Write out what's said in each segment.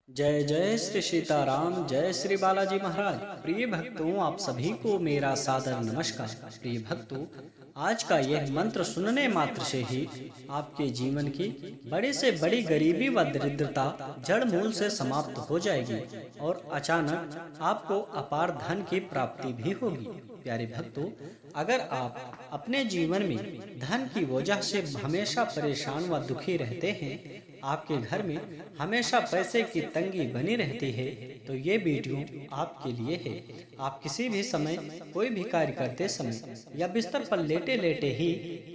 जय जय श्री सीताराम, जय श्री बालाजी महाराज। प्रिय भक्तों, आप सभी को मेरा सादर नमस्कार। प्रिय भक्तों, आज का यह मंत्र सुनने मात्र से ही आपके जीवन की बड़े से बड़ी गरीबी व दरिद्रता जड़ मूल से समाप्त हो जाएगी और अचानक आपको अपार धन की प्राप्ति भी होगी। प्यारे भक्तों, अगर आप अपने जीवन में धन की वजह से हमेशा परेशान व दुखी रहते हैं, आपके घर में हमेशा पैसे की तंगी बनी रहती है, तो ये वीडियो आपके लिए है। आप किसी भी समय कोई भी कार्य करते समय या बिस्तर पर लेटे लेटे ही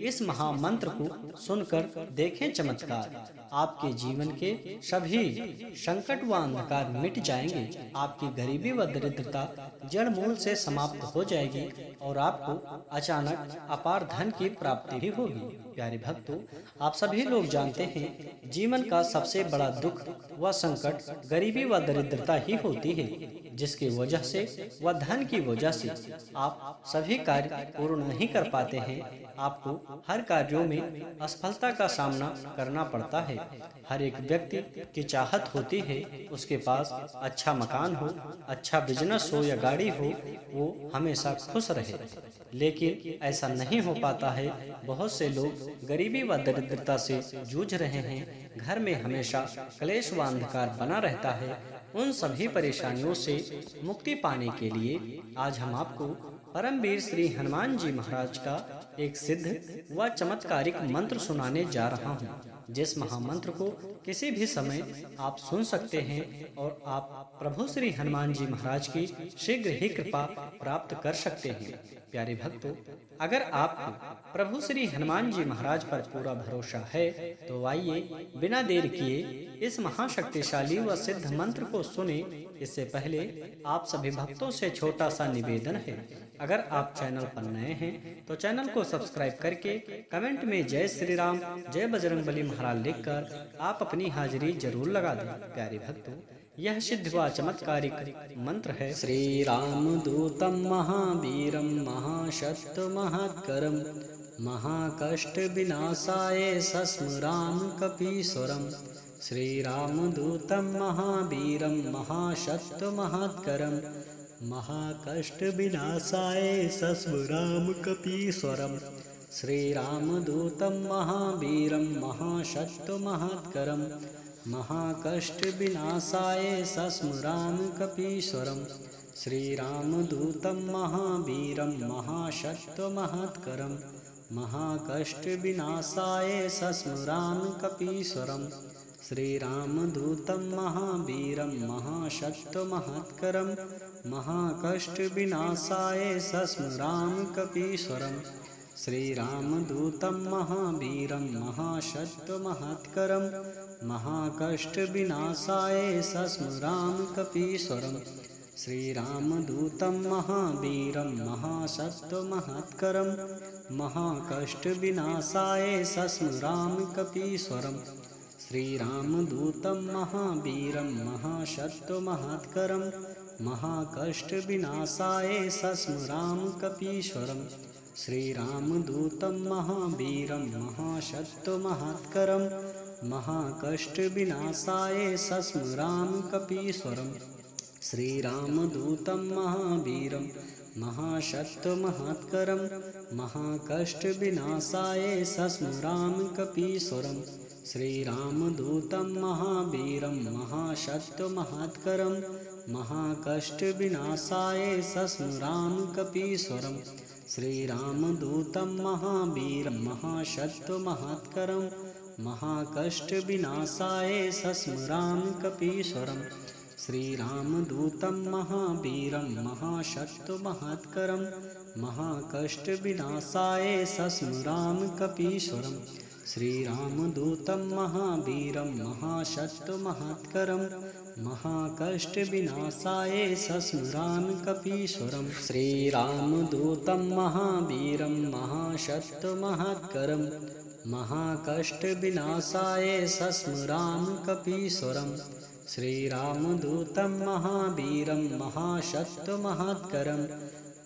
इस महामंत्र को सुनकर देखें चमत्कार। आपके जीवन के सभी संकट व अंधकार मिट जाएंगे, आपकी गरीबी व दरिद्रता जड़ मूल से समाप्त हो जाएगी और आपको अचानक अपार धन की प्राप्ति भी होगी। प्यारे भक्तों, आप सभी लोग जानते हैं, जीवन का सबसे बड़ा दुख व संकट गरीबी व दरिद्रता ही होती है, जिसकी वजह से व धन की वजह से आप सभी कार्य पूर्ण नहीं कर पाते हैं। आपको हर कार्यों में असफलता का सामना करना पड़ता है। हर एक व्यक्ति की चाहत होती है उसके पास अच्छा मकान हो, अच्छा बिजनेस हो या गाड़ी हो, वो हमेशा खुश रहे, लेकिन ऐसा नहीं हो पाता है। बहुत से लोग गरीबी व दरिद्रता से जूझ रहे हैं, घर में हमेशा क्लेश व अंधकार बना रहता है। उन सभी परेशानियों से मुक्ति पाने के लिए आज हम आपको परमवीर श्री हनुमान जी महाराज का एक सिद्ध व चमत्कारिक मंत्र सुनाने जा रहा हूँ, जिस महामंत्र को किसी भी समय आप सुन सकते हैं और आप प्रभु श्री हनुमान जी महाराज की शीघ्र ही कृपा प्राप्त कर सकते हैं। प्यारे भक्तों, अगर आपको प्रभु श्री हनुमान जी महाराज पर पूरा भरोसा है तो आइए बिना देर किए इस महाशक्तिशाली व सिद्ध मंत्र को सुने। इससे पहले आप सभी भक्तों से छोटा सा निवेदन है, अगर आप चैनल पर नए हैं तो चैनल को सब्सक्राइब करके कमेंट में जय श्री राम, जय बजरंगबली महाराज लिखकर आप अपनी हाजिरी जरूर लगा दें। प्यारे भक्तों, यह सिद्ध व चमत्कारिक मंत्र है। श्री राम दूतम महावीरम महाशक्त महत्करम महाकष्ट विनाशाय सस्मराम कपीश्वरम। श्री राम दूतम महावीरम महाशक्त महत्करम महाकष्ट विनाशाय सस्मराम कपीश्वरम। श्री राम दूतम महावीरम महाशक्त महत्करम महाकष्ट विनाशाय सस्मराम कपीश्वरम। श्री राम दूतम महावीरम महाशक्त महत्करम महाकष्ट विनाशाय सस्मराम कपीश्वरम। श्री राम दूतम महावीरम महाशक्त महत्करम महाकष्ट विनाशाय सस्मराम कपीश्वरम। श्री राम दूतम महावीरम महाशक्त महत्करम महाकष्ट विनाशाय सस्मराम कपीश्वरम। श्री राम दूतम महावीरम महाशक्त महत्करम महाकष्ट विनाशाय सस्मराम कपीश्वरम। श्री राम दूतम महावीरम महाशक्त महत्करम महाकष्ट विनाशाय सस्मराम कपीश्वरम। श्री राम दूतम महावीरम महाशक्त महत्करम महाकष्ट विनाशाय सस्मराम कपीश्वरम। श्री राम दूतम महावीरम महाशक्त महत्करम महाकष्ट विनाशाय सस्मराम कपीश्वरम। श्री राम दूतम महावीरम महाशक्त महत्करम महाकष्ट विनाशाय सस्मराम कपीश्वरम। श्री राम दूतम महावीरम महाशक्त महत्करम महाकष्ट विनाशाय सस्मराम कपीश्वरम। श्री राम दूतम महावीरम महाशक्त महत्करम महाकष्ट विनाशाय सस्मराम कपीश्वरम। श्री राम दूतम महावीरम महाशक्त महत्करम महाकष्ट विनाशाय सस्मराम कपीश्वरम। श्री राम दूतम महावीरम महाशक्त महत्करम महाकष्ट विनाशाय सस्मराम कपीश्वरम। श्री राम दूतम महावीरम महाशक्त महत्करम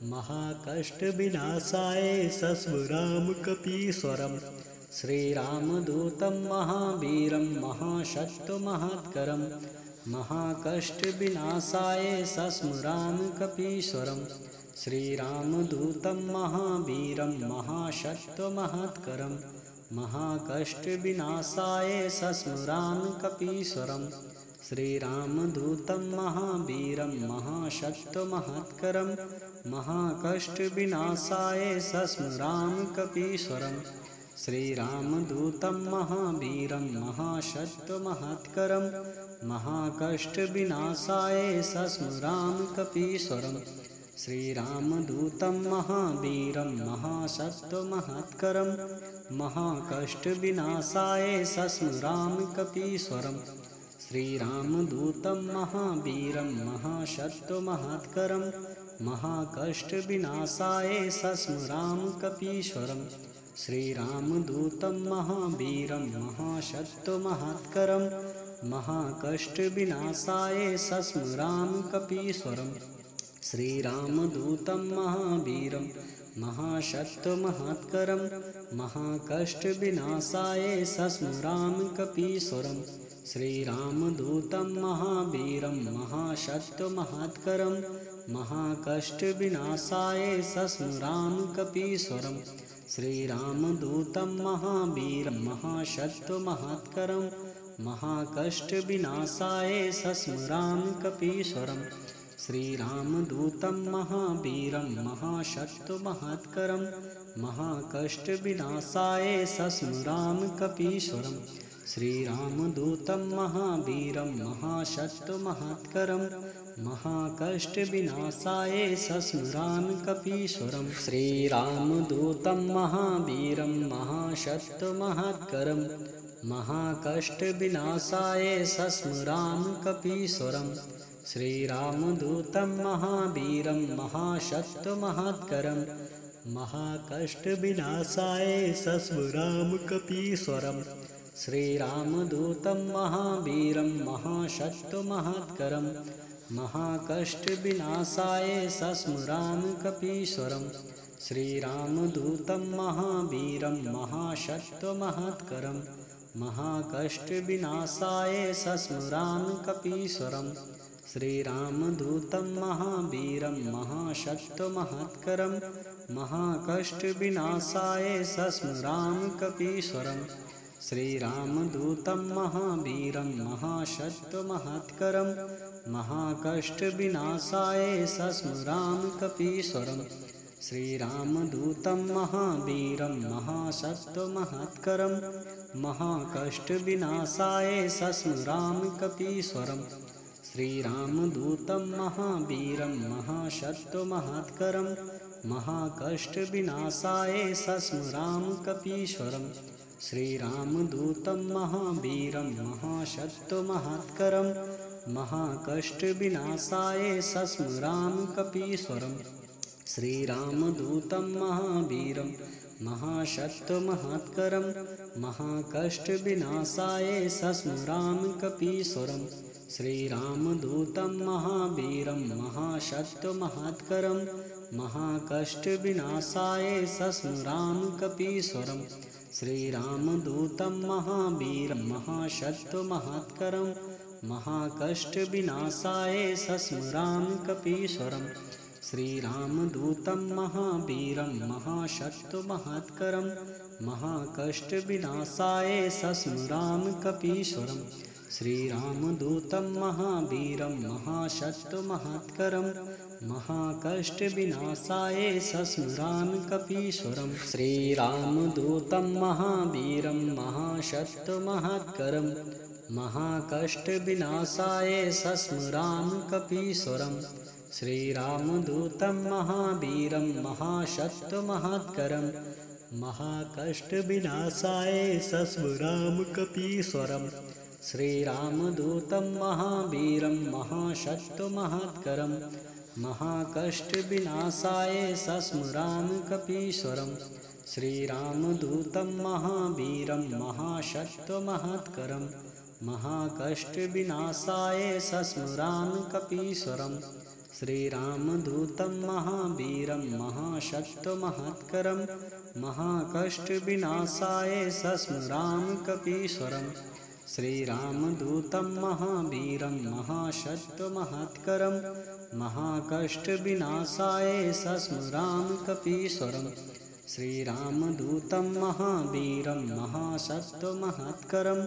महाकष्ट विनाशाय सस्मराम कपीश्वरम। श्री राम दूतम महावीरम महाशक्त महत्करम महाकष्टविनाशाय सस्मरामि कपीश्वरं श्रीरामदूतं महावीरं महासत्त्वमहत्करं महाकष्टविनाशाय सस्मरामि कपीश्वरं श्रीरामदूतं महावीरं महासत्त्वमहत्करं महाकष्टविनाशाय सस्मरामि कपीश्वरं श्रीरामदूतं महावीरं महासत्त्वमहत्करं महाकष्टविनाशाय सस्मरामि कपीश्वरं श्रीरामदूतं महावीरं महासत्त्वमहत्करं महाकष्टविनाशाय सस्मरामि कपीश्वरं श्रीरामदूतं महावीरं महासत्त्वमहत्करं महाकष्टविनाशाय सस्मरामि कपीश्वरं श्रीरामदूतं महावीरं महासत्त्वमहत्करं महाकष्टविनाशाय सस्मरामि कपीश्वरं श्रीरामदूतं महावीरं महासत्त्वमहत्करं महाकष्टविनाशाय सस्मरामि कपीश्वरं श्रीरामदूतं महावीरं महासत्त्वमहत्करं महाकष्टविनाशाय सस्मरामि कपीश्वरं श्रीरामदूतं महावीरं महासत्त्वमहत्करं महाकष्टविनाशाय सस्मरामि कपीश्वरं श्रीरामदूतं महावीरं महासत्त्वमहत्करं महाकष्टविनाशाय सस्मरामि कपीश्वरं श्रीरामदूतं महावीरं महासत्त्वमहत्करं महाकष्टविनाशाय सस्मरामि कपीश्वरं श्रीरामदूतं महावीरं महासत्त्वमहत्करं महाकष्टविनाशाय सस्मरामि कपीश्वरं श्रीरामदूतं महावीरं महासत्त्वमहत्करं महाकष्टविनाशाय सस्मरामि कपीश्वरं श्रीरामदूतं महावीरं महासत्त्वमहत्करं महाकष्टविनाशाय सस्मरामि कपीश्वरं श्रीरामदूतं महावीरं महासत्त्वमहत्करं महाकष्टविनाशाय सस्मरामि कपीश्वरं श्रीरामदूतं महावीरं महासत्त्वमहत्करं महाकष्टविनाशाय सस्मरामि कपीश्वरं श्रीरामदूतं महावीरं महासत्त्वमहत्करं महाकष्टविनाशाय सस्मरामि कपीश्वरं श्रीरामदूतं महावीरं महासत्त्वमहत्करं महाकष्टविनाशाय सस्मरामि कपीश्वरं श्रीरामदूतं महावीरं महासत्त्वमहत्करं महाकष्टविनाशाय सस्मरामि कपीश्वरं श्रीरामदूतं महावीरं महासत्त्वमहत्करं महाकष्टविनाशाय सस्मरामि कपीश्वरं श्रीरामदूतं महावीरं महासत्त्वमहत्करं महाकष्टविनाशाय सस्मरामि कपीश्वरं श्रीरामदूतं महावीरं महासत्त्वमहत्करं महाकष्टविनाशाय सस्मरामि कपीश्वरं श्रीरामदूतं महावीरं महासत्त्वमहत्करं महाकष्टविनाशाय सस्मरामि कपीश्वरं श्रीरामदूतं महावीरं महासत्त्वमहत्करं महाकष्टविनाशाय सस्मरामि कपीश्वरं श्रीरामदूतं महावीरं महासत्त्वमहत्करं महाकष्टविनाशाय सस्मरामि कपीश्वरं श्रीरामदूतं महावीरं महासत्त्वमहत्करं महाकष्टविनाशाय सस्मरामि कपीश्वरं श्रीरामदूतं महावीरं महासत्त्वमहत्करं महाकष्टविनाशाय सस्मरामि कपीश्वरं श्रीरामदूतं महावीरं महासत्त्वमहत्करं महाकष्टविनाशाय सस्मरामि कपीश्वरं श्रीरामदूतं महावीरं महासत्त्वमहत्करं महाकष्टविनाशाय सस्मरामि कपीश्वरं श्रीरामदूतं महावीरं महासत्त्वमहत्करं महाकष्टविनाशाय सस्मरामि कपीश्वरं श्रीरामदूतं महावीरं महासत्त्वमहत्करं महाकष्टविनाशाय सस्मरामि कपीश्वरम् श्रीरामदूतं महावीरं महासत्त्वमहत्करं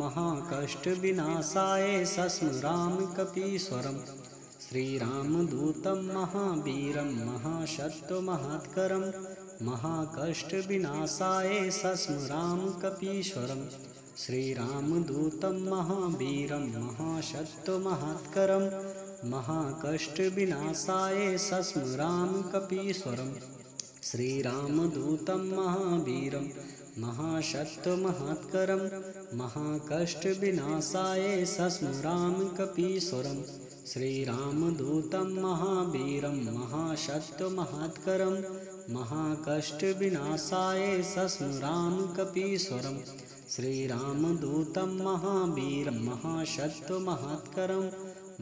महाकष्टविनाशाय सस्मरामि कपीश्वरम् श्रीरामदूतं महावीरं महासत्त्वमहत्करं महाकष्टविनाशाय सस्मरामि कपीश्वरम् श्रीरामदूतं महावीरं महासत्त्वमहत्करं महाकष्टविनाशाय सस्मरामि कपीश्वरम् श्रीरामदूतं महावीरं महासत्त्वमहत्करं महाकष्टविनाशाय सस्मरामि कपीश्वरम् श्रीरामदूतं महावीरं महासत्त्वमहत्करं महाकष्टविनाशाय सस्मरामि कपीश्वरम् श्रीरामदूतं महावीरं महासत्त्वमहत्करं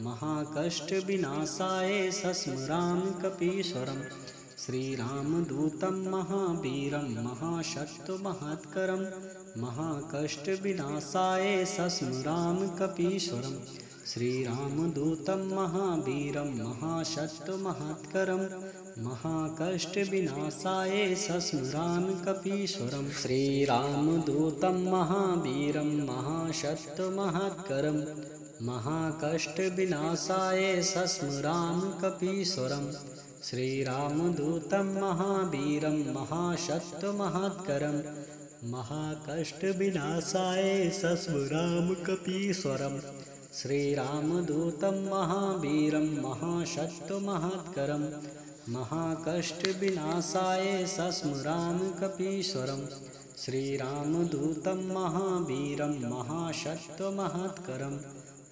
महाकष्टविनाशाय सस्मरामि कपीश्वरम् श्रीरामदूतं महावीरं महासत्त्वमहत्करं महाकष्टविनाशाय सस्मरामि कपीश्वरम् श्रीरामदूतं महावीरं महासत्त्वमहत्करं महाकष्टविनाशाय सस्मरामि कपीश्वरम् श्रीरामदूतं महावीरं महासत्त्वमहत्करं महाकष्टविनाशाय सस्मरामि कपीश्वरम् श्रीरामदूतं महावीरं महासत्त्वमहत्करं महाकष्टविनाशाय सस्मरामि कपीश्वरम् श्रीरामदूतं महावीरं महासत्त्वमहत्करं महाकष्टविनाशाय सस्मरामि कपीश्वरम् श्रीरामदूतं महावीरं महासत्त्वमहत्करं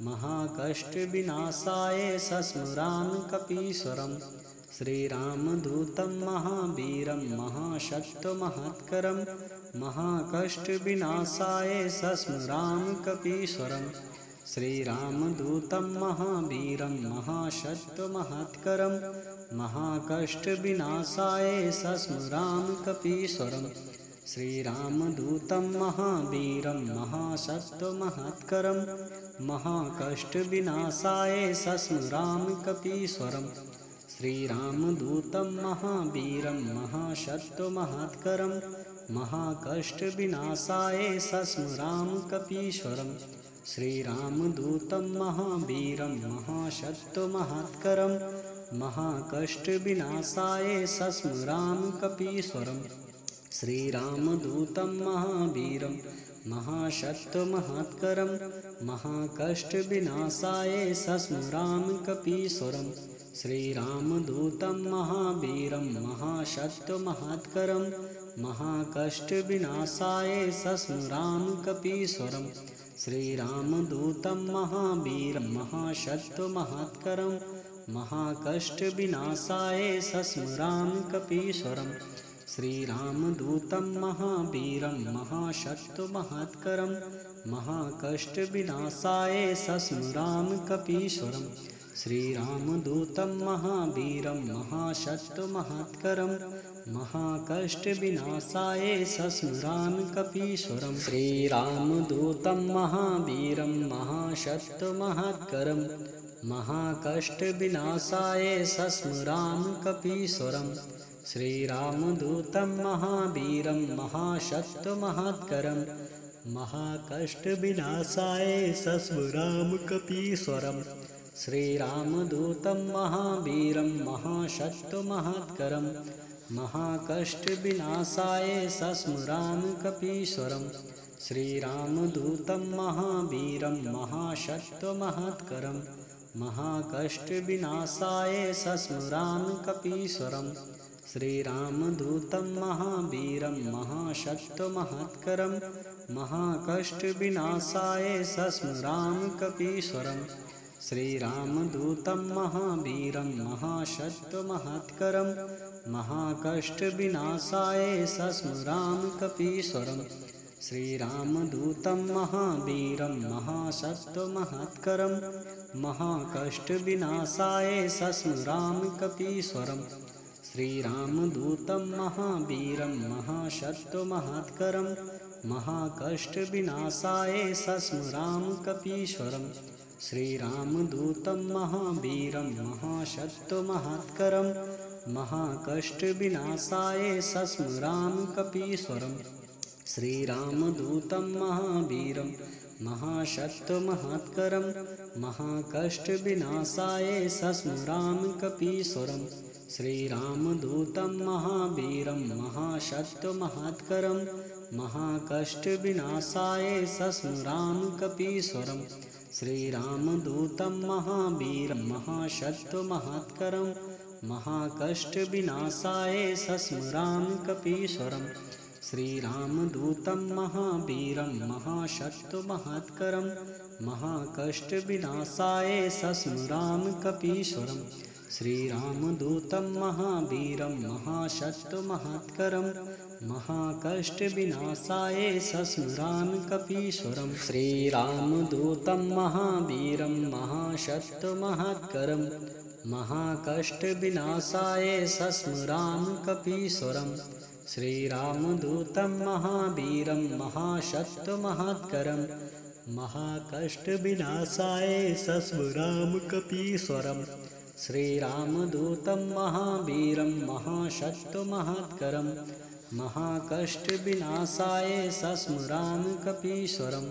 महाकष्टविनाशाय सस्मरामि कपीश्वरम् श्रीरामदूतं महावीरं महासत्त्वमहत्करं महाकष्टविनाशाय सस्मरामि कपीश्वरम् श्रीरामदूतं महावीरं महासत्त्वमहत्करं महाकष्टविनाशाय सस्मरामि कपीश्वरम् श्रीरामदूतं महावीरं महासत्त्वमहत्करं महाकष्टविनाशाय सस्मरामि कपीश्वरम् श्रीरामदूतं महावीरं महासत्त्वमहत्करं महाकष्टविनाशाय सस्मरामि कपीश्वरम् श्रीरामदूतं महावीरं महासत्त्वमहत्करं महाकष्टविनाशाय सस्मरामि कपीश्वरम् श्रीरामदूतं महावीरं महासत्त्वमहत्करं महाकष्टविनाशाय सस्मरामि कपीश्वरम् श्रीरामदूतं महावीरं महासत्त्वमहत्करं महाकष्टविनाशाय सस्मरामि कपीश्वरम् श्रीरामदूतं महावीरं महासत्त्वमहत्करं महाकष्टविनाशाय सस्मरामि कपीश्वरम् श्रीरामदूतं महावीरं महासत्त्वमहत्करं महाकष्टविनाशाय सस्मरामि कपीश्वरम् श्रीरामदूतं महावीरं महासत्त्वमहत्करं महाकष्टविनाशाय सस्मरामि कपीश्वरम् श्रीरामदूतं महावीरं महासत्त्वमहत्करं महाकष्टविनाशाय सस्मरामि कपीश्वरम् श्रीरामदूतं महावीरं महासत्त्वमहत्करं महाकष्टविनाशाय सस्मरामि कपीश्वरम् श्रीरामदूतं महावीरं महासत्त्वमहत्करं महाकष्टविनाशाय सस्मरामि कपीश्वरम् श्रीरामदूतं महावीरं महासत्त्वमहत्करं महाकष्टविनाशाय सस्मरामि कपीश्वरम् श्रीरामदूतं महावीरं महासत्त्वमहत्करं महाकष्टविनाशाय सस्मरामि कपीश्वरम् श्रीरामदूतं महावीरं महासत्त्वमहत्करं महाकष्टविनाशाय सस्मरामि कपीश्वरम् श्रीरामदूतं महावीरं महासत्त्वमहत्करं महाकष्टविनाशाय सस्मरामि कपीश्वरम् श्रीरामदूतं महावीरं महासत्त्वमहत्करं महाकष्टविनाशाय सस्मराम कपीश्वरं श्रीरामदूतं महावीरं महासत्त्वमहत्करं महाकष्टविनाशाय सस्मराम कपीश्वरं श्रीरामदूतं महावीरं महासत्त्वमहत्करं महाकष्टविनाशाय सस्मराम कपीश्वरं श्रीरामदूतं महावीरं महासत्त्वमहत्करं महाकष्टविनाशाय सस्मराम कपीश्वरं श्रीरामदूतं महावीरं महासत्त्वमहत्करं महाकष्टविनाशाय सस्मराम कपीश्वरं श्रीरामदूतं महावीरं महासत्त्वमहत्करं महाकष्टविनाशाय सस्मराम कपीश्वरं श्रीरामदूतं महावीरं महासत्त्वमहत्करं महाकष्टविनाशाय सस्मराम कपीश्वरं श्रीरामदूतं महावीरं महासत्त्वमहत्करं महाकष्टविनाशाय सस्मराम कपीश्वरं श्रीरामदूतं महावीरं महासत्त्वमहत्करं महाकष्टविनाशाय सस्मराम कपीश्वरं श्रीरामदूतं महावीरं महासत्त्वमहत्करं महाकष्टविनाशाय सस्मराम कपीश्वरं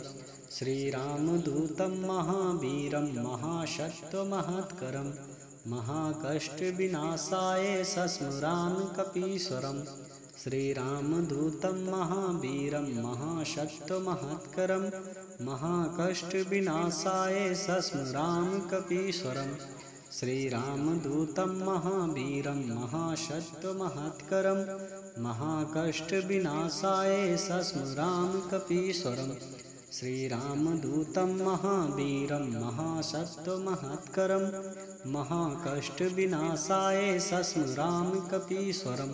श्रीरामदूतं महावीरं महासत्त्वमहत्करं महाकष्टविनाशाय सस्मराम कपीश्वरं श्रीरामदूतं महावीरं महासत्त्वमहत्करं महाकष्टविनाशाय सस्मराम कपीश्वरं श्रीरामदूतं महावीरं महासत्त्वमहत्करं महाकष्टविनाशाय सस्मराम कपीश्वरं श्रीरामदूतं महावीरं महासत्त्वमहत्करं महाकष्टविनाशाय सस्मराम कपीश्वरं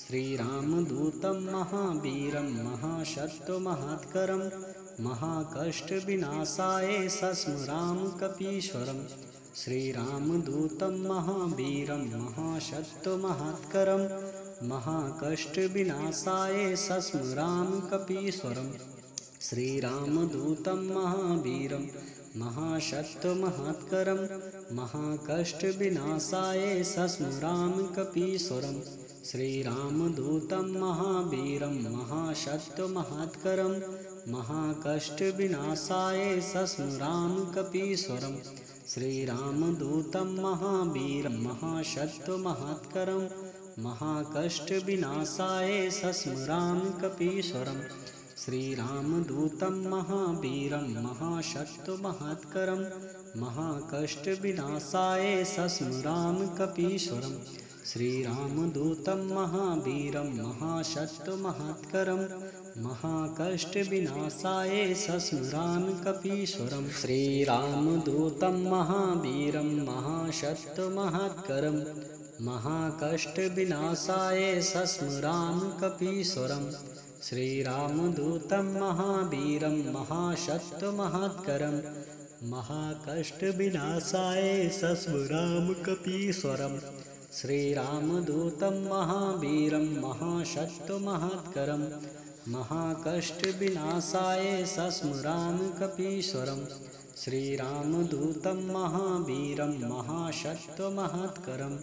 श्रीरामदूतं महावीरं महासत्त्वमहत्करं महाकष्टविनाशाय सस्मराम कपीश्वरं श्रीरामदूतं महावीरं महासत्त्वमहत्करं महाकष्टविनाशाय सस्मराम कपीश्वरं श्रीरामदूतं महावीरं महासत्त्वमहत्करं महाकष्टविनाशाय सस्मराम कपीश्वरं श्रीरामदूतं महावीरं महासत्त्वमहत्करं महाकष्टविनाशाय सस्मराम कपीश्वरं श्रीरामदूतं महावीरं महासत्त्वमहत्करं महाकष्टविनाशाय सस्मराम कपीश्वरं श्रीरामदूतं महावीरं महासत्त्वमहत्करं महाकष्टविनाशाय सस्मराम कपीश्वरं श्रीरामदूतं महावीरं महासत्त्वमहत्करं महाकष्टविनाशाय सस्मराम कपीश्वरं श्रीरामदूतं महावीरं महासत्त्वमहत्करं महाकष्टविनाशाय सस्मराम कपीश्वरं श्रीरामदूतं महावीरं महासत्त्वमहत्करं महाकष्टविनाशाय सस्मराम कपीश्वरं श्रीरामदूतं महावीरं महासत्त्वमहत्करं महाकष्टविनाशाय सस्मराम कपीश्वरं श्रीरामदूतं महावीरं महासत्त्वमहत्करं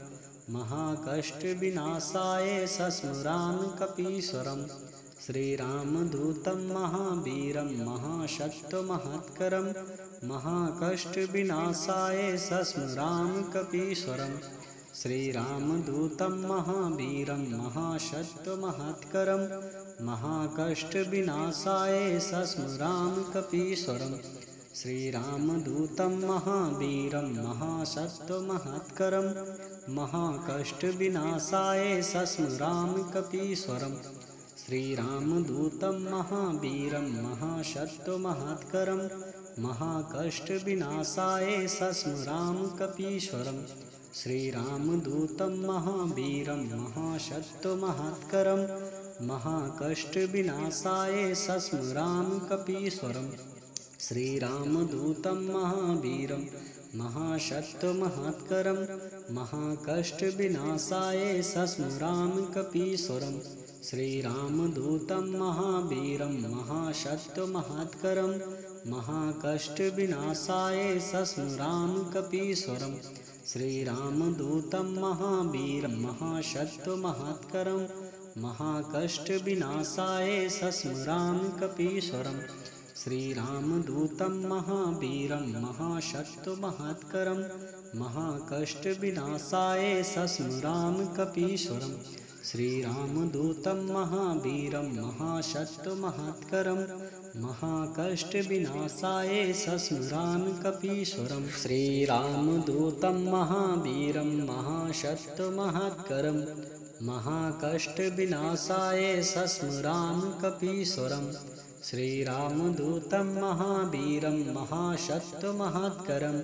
महाकष्टविनाशाय सस्मराम कपीश्वरं श्रीरामदूतं महावीरं महासत्त्वमहत्करं महाकष्टविनाशाय सस्मराम कपीश्वरं श्रीरामदूतं महावीरं महासत्त्वमहत्करं महाकष्टविनाशाय सस्मराम कपीश्वरं श्रीरामदूतं महावीरं महासत्त्वमहत्करं महाकष्टविनाशाय सस्मराम कपीश्वरं श्रीरामदूतं महावीरं महासत्त्वमहत्करं महाकष्टविनाशाय सस्मराम कपीश्वरं श्रीरामदूतं महावीरं महासत्त्वमहत्करं महाकष्टविनाशाय सस्मराम कपीश्वरं श्रीरामदूतं महावीरं महासत्त्वमहत्करं महाकष्टविनाशाय सस्मराम कपीश्वरं श्रीरामदूतं महावीरं महाशक्तिमहत्करं महाकष्टविनाशाय सस्मरामि कपीश्वरम् श्रीरामदूतं महावीरं महाशक्तिमहत्करं महाकष्टविनाशाय सस्मरामि कपीश्वरम् श्रीरामदूतं महावीरं महाशक्तिमहत्करं महाकष्टविनाशाय सस्मरामि कपीश्वरम् श्रीरामदूतं महावीरं महाशक्तिमहत्करं महाकष्टविनाशाय सस्मरामि कपीश्वरम् श्रीरामदूतं महावीरं महाशक्तिमहत्करं महाकष्टविनाशाय सस्मरामि कपीश्वरम् श्रीरामदूतं महावीरं महाशक्तिमहत्करं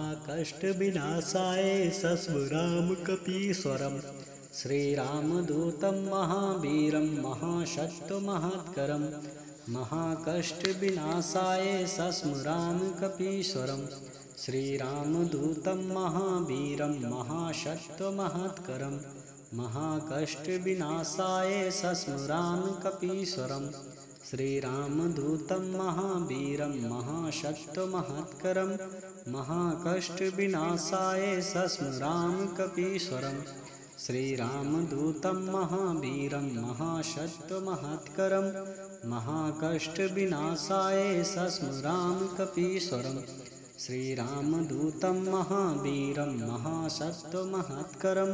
महाकष्टविनाशाय सस्मरामि कपीश्वरम् श्रीरामदूतं महावीरं महाशक्तिमहत्करं महाकष्टविनाशाय सस्मरामि कपीश्वरम् श्रीरामदूतं महावीरं महाशक्तिमहत्करं महाकष्टविनाशाय सस्मरामि कपीश्वरम् श्रीरामदूतं महावीरं महाशक्तिमहत्करं महाकष्टविनाशाय सस्मरामि कपीश्वरम् श्रीरामदूतं महावीरं महाशक्तिमहत्करं महाकष्टविनाशाय सस्मरामि कपीश्वरम् श्रीरामदूतं महावीरं महाशक्तिमहत्करं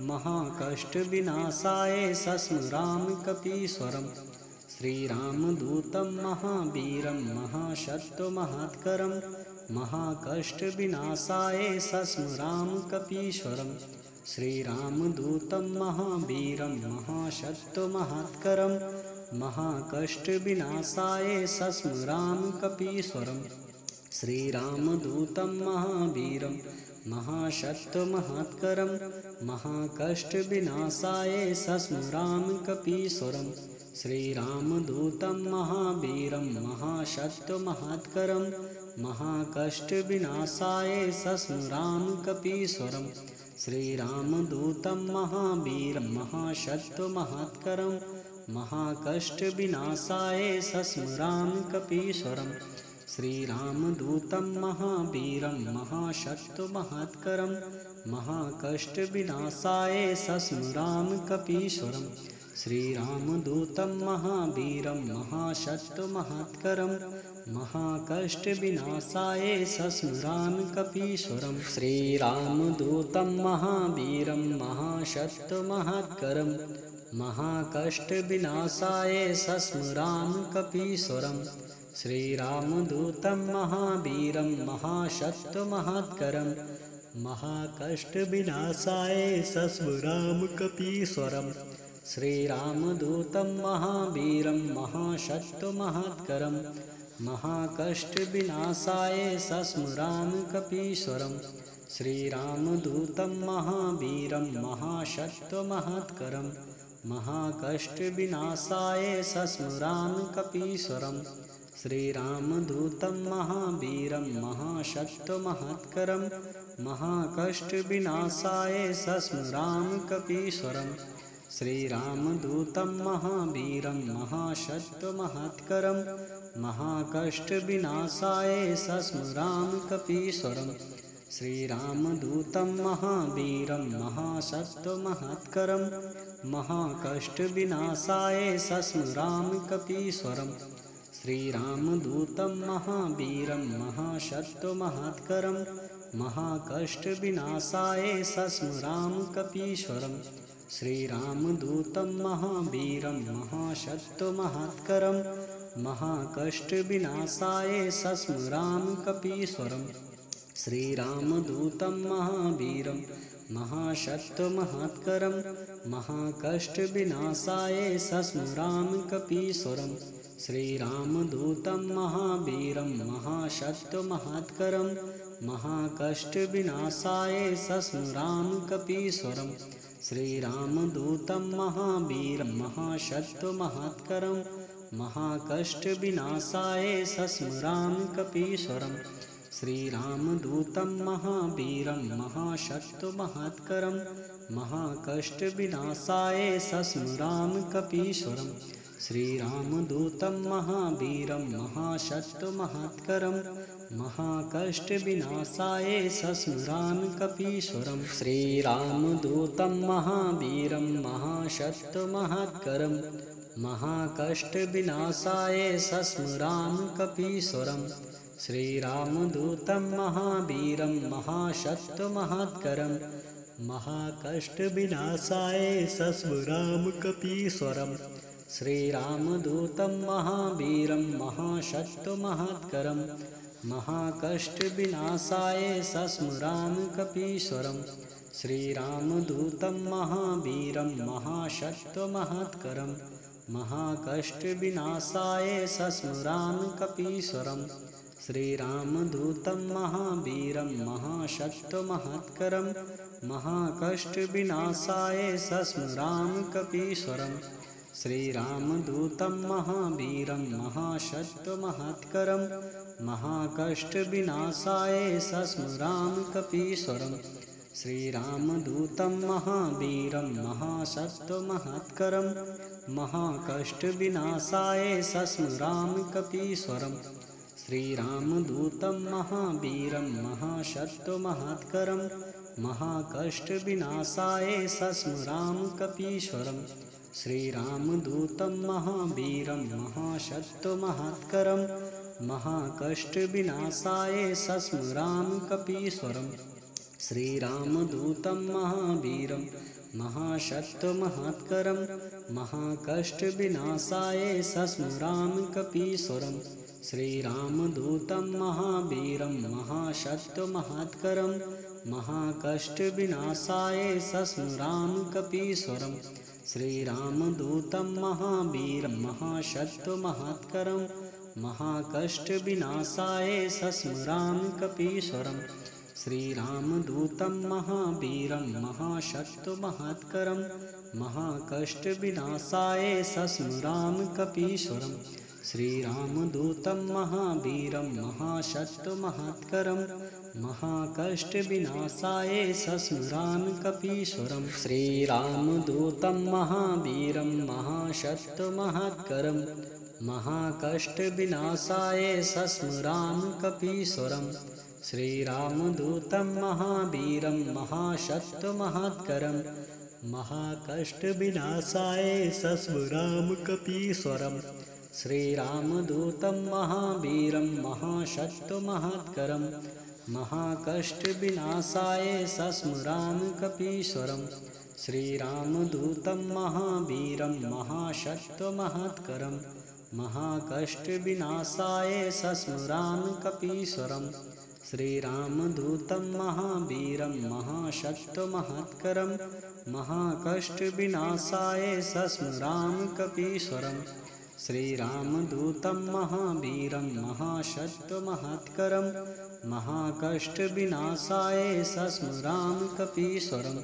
महाकष्टविनाशाय सस्मरामि कपीश्वरम् श्रीरामदूतं महावीरं महाशक्तिमहत्करं महाकष्टविनाशाय सस्मरामि कपीश्वरम् श्रीरामदूतं महावीरं महाशक्तिमहत्करं महाकष्टविनाशाय सस्मरामि कपीश्वरम् श्रीरामदूतं महावीरं महाशक्तिमहत्करं महाकष्टविनाशाय सस्मरामि कपीश्वरम् श्रीरामदूतं महावीरं महाशक्तिमहत्करं महाकष्टविनाशाय सस्मरामि कपीश्वरम् श्रीरामदूतं महावीरं महाशक्तिमहत्करं महाकष्टविनाशाय सस्मरामि कपीश्वरम् श्रीरामदूतं महावीरं महाशक्तिमहत्करं महाकष्टविनाशाय सस्मरामि कपीश्वरम् श्रीरामदूतं महावीरं महाशक्तिमहत्करं महाकष्टविनाशाय सस्मरामि कपीश्वरम् श्रीरामदूतं महावीरं महाशक्तिमहत्करं महाकष्टविनाशाय सस्मरामि कपीश्वरम् श्रीरामदूतं महावीरं महाशक्तिमहत्करं महाकष्टविनाशाय सस्मरामि कपीश्वरम् श्रीरामदूतं महावीरं महाशक्तिमहत्करं महाकष्टविनाशाय सस्मरामि कपीश्वरम् श्रीरामदूतं महावीरं महाशक्तिमहत्करं महाकष्टविनाशाय सस्मरामि कपीश्वरम् श्रीरामदूतं महावीरं महाशक्तिमहत्करं महाकष्टविनाशाय सस्मरामि कपीश्वरम् श्रीरामदूतं महावीरं महाशक्तिमहत्करं महाकष्टविनाशाय सस्मरामि कपीश्वरम् श्रीरामदूतं महावीरं महाशक्तिमहत्करं महाकष्टविनाशाय सस्मरामि कपीश्वरम् श्रीरामदूतं महावीरं महाशक्तिमहत्करं महाकष्टविनाशाय सस्मरामि कपीश्वरम् श्रीरामदूतं महावीरं महाशक्तिमहत्करं महाकष्टविनाशाय सस्मरामि कपीश्वरम् श्रीरामदूतं महावीरं महाशक्तिमहत्करं महाकष्टविनाशाय सस्मरामि कपीश्वरम् श्रीरामदूतं महावीरं महाशक्तिमहत्करं महाकष्टविनाशाय सस्मरामि कपीश्वरम् श्रीरामदूतं महावीरं महाशक्तिमहत्करं महाकष्टविनाशाय सस्मरामि कपीश्वरम् श्रीरामदूतं महावीरं महाशक्तिमहत्करं महाकष्टविनाशाय सस्मराम कपीश्वरम् श्रीरामदूतं महावीरं महासत्त्वमहत्करं महाकष्टविनाशाय सस्मरामि कपीश्वरं श्रीरामदूतं महावीरं महासत्त्वमहत्करं महाकष्टविनाशाय सस्मरामि कपीश्वरं श्रीरामदूतं महावीरं महासत्त्वमहत्करं महाकष्टविनाशाय सस्मरामि कपीश्वरं श्रीरामदूतं महावीरं महासत्त्वमहत्करं महाकष्टविनाशाय सस्मरामि कपीश्वरं श्रीरामदूतं महावीरं महासत्त्वमहत्करं महाकष्टविनाशाय सस्मरामि कपीश्वरं श्रीरामदूतं महावीरं महासत्त्वमहत्करं महाकष्टविनाशाय सस्मरामि कपीश्वरं श्रीरामदूतं महावीरं महासत्त्वमहत्करं महाकष्टविनाशाय सस्मरामि कपीश्वरं श्रीरामदूतं महावीरं महासत्त्वमहत्करं महाकष्टविनाशाय सस्मरामि कपीश्वरं श्रीरामदूतं महावीरं महासत्त्वमहत्करं महाकष्टविनाशाय सस्मरामि कपीश्वरं श्रीरामदूतं महावीरं महासत्त्वमहत्करं महाकष्टविनाशाय सस्मरामि कपीश्वरं श्रीरामदूतं महावीरं महासत्त्वमहत्करं महाकष्टविनाशाय सस्मरामि कपीश्वरं श्रीरामदूतं महावीरं महासत्त्वमहत्करं महाकष्टविनाशाय सस्मरामि कपीश्वरं श्रीरामदूतं महावीरं महासत्त्वमहत्करं महाकष्टविनाशाय सस्मरामि कपीश्वरं श्रीरामदूतं महावीरं महासत्त्वमहत्करं महाकष्टविनाशाय सस्मरामि कपीश्वरं श्रीरामदूतं महावीरं महासत्त्वमहत्करं महाकष्टविनाशाय सस्मरामि कपीश्वरं श्रीरामदूतं महावीरं महासत्त्वमहत्करं महाकष्टविनाशाय सस्मरामि कपीश्वरं श्रीरामदूतं महावीरं महासत्त्वमहत्करं महाकष्टविनाशाय सस्मरामि कपीश्वरं श्रीरामदूतं महावीरं महासत्त्वमहत्करं महाकष्टविनाशाय सस्मरामि कपीश्वरं श्रीरामदूतं महावीरं महासत्त्वमहत्करं महाकष्टविनाशाय सस्मरामि कपीश्वरं श्रीरामदूतं महावीरं महासत्त्वमहत्करं महाकष्टविनाशाय सस्मरामि कपीश्वरं श्रीरामदूतं महावीरं महासत्त्वमहत्करं महाकष्टविनाशाय सस्मरामि कपीश्वरं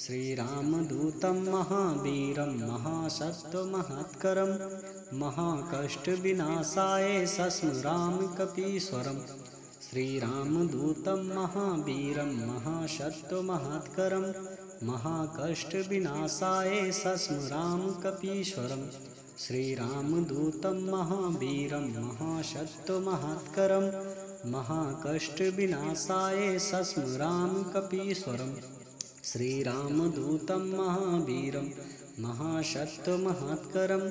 श्रीरामदूतं महावीरं महासत्त्वमहत्करं महाकष्टविनाशाय सस्मरामि कपीश्वरं श्रीरामदूतं महावीरं महासत्त्वमहत्करं महाकष्टविनाशाय सस्मरामि कपीश्वरं श्रीरामदूतं महावीरं महासत्त्वमहत्करं महाकष्टविनाशाय सस्मरामि कपीश्वरं श्रीरामदूतं महावीरं महासत्त्वमहत्करं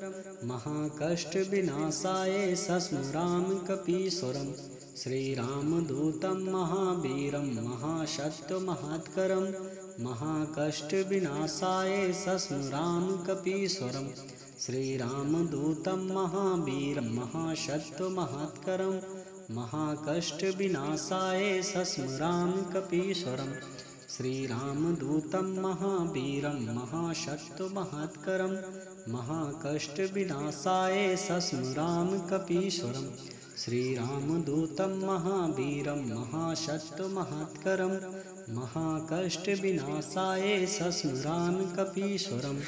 महाकष्टविनाशाय सस्मरामि कपीश्वरं श्रीरामदूतं महावीरं महासत्त्वमहत्करं महाकष्टविनाशाय सस्मरामि कपीश्वरं श्रीरामदूतं महावीरं महासत्त्वमहत्करं महाकष्टविनाशाय सस्मरामि कपीश्वरं श्रीरामदूतं महावीरं महासत्त्वमहत्करं महाकष्टविनाशाय सस्मरामि कपीश्वरं श्रीरामदूतं महावीरं महासत्त्वमहत्करं महाकष्टविनाशाय सस्मरामि कपीश्वरम्।